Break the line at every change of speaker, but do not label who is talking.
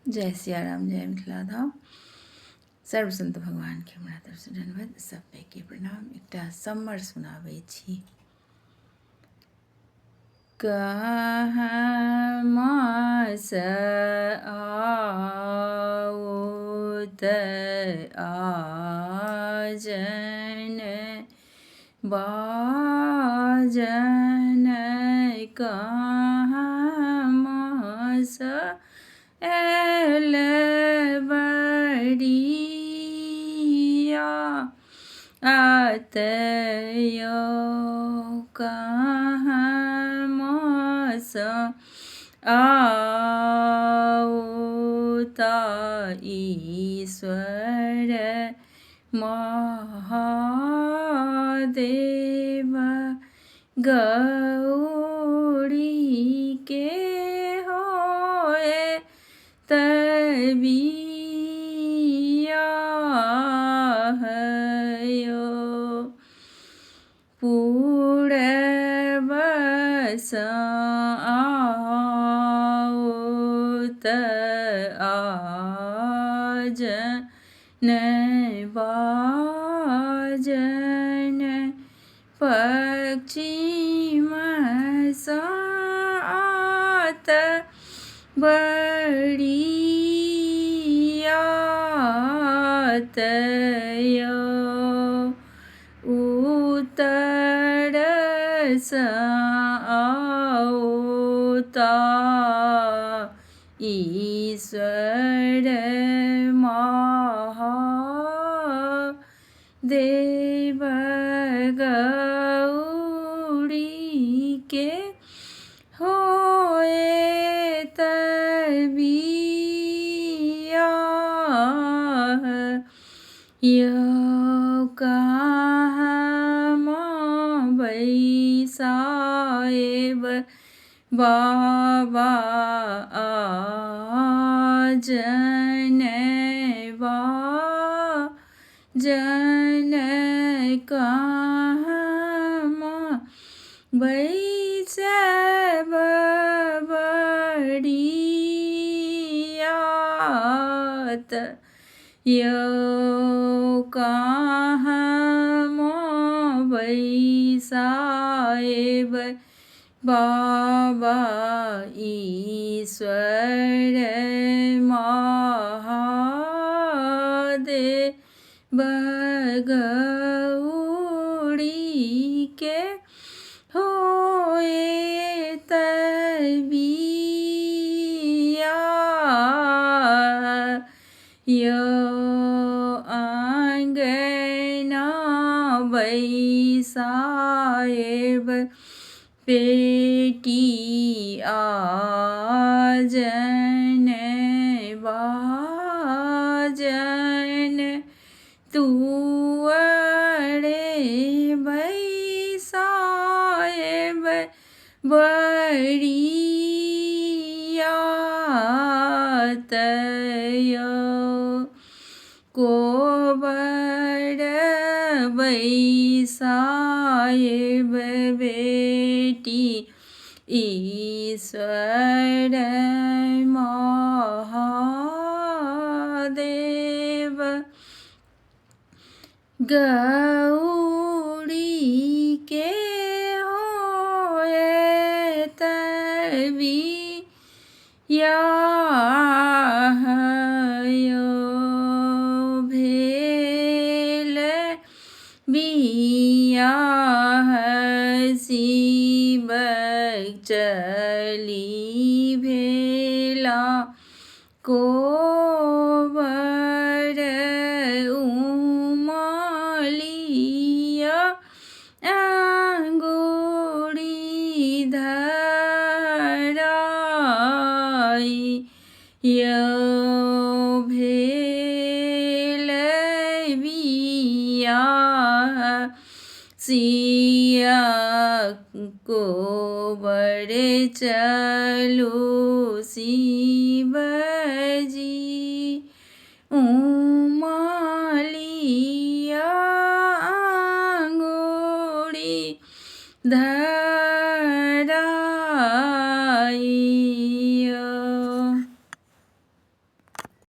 जय सिया राम, जय मिथिला धाम। सर्व संत भगवान के हमरा तरफ से धन्यवाद। सब के प्रणाम। एकटा सम्मर सुनाबै छी। कहाँ मास आओत आजन बाजन, कहाँ मास एल बड़िया आतयो, कहाँ मास आओता ईश्वर महादेव, गौरी के होए तबिया हयो, पूरबस आओत आजन बाजन, पश्चिम सात बड़ियातयो, उत्तर आओता ईश्वर महादेव, गौरी के होए तबिया यो, कहाँ बैसाएब बाबा आजन बाजन, कहाँ बैसब बड़ियात यो, कहाँ बैसाएब बाबा ईश्वर महादेव, गौरी के होए तबिया यो, आंगना बैसाएब बेटी आजन बाजन, तुअरे बैसाएब बड़ियातयो, कोबर बैसाएब बेटी ईश्वर महादेव, गौरी के होए तबिया हयो, भेल बियाह शिव चली भेला, कोबर उमलिया अंगुरी धराई यो, भेल बियाह सिया कोबर चलू शिवजी,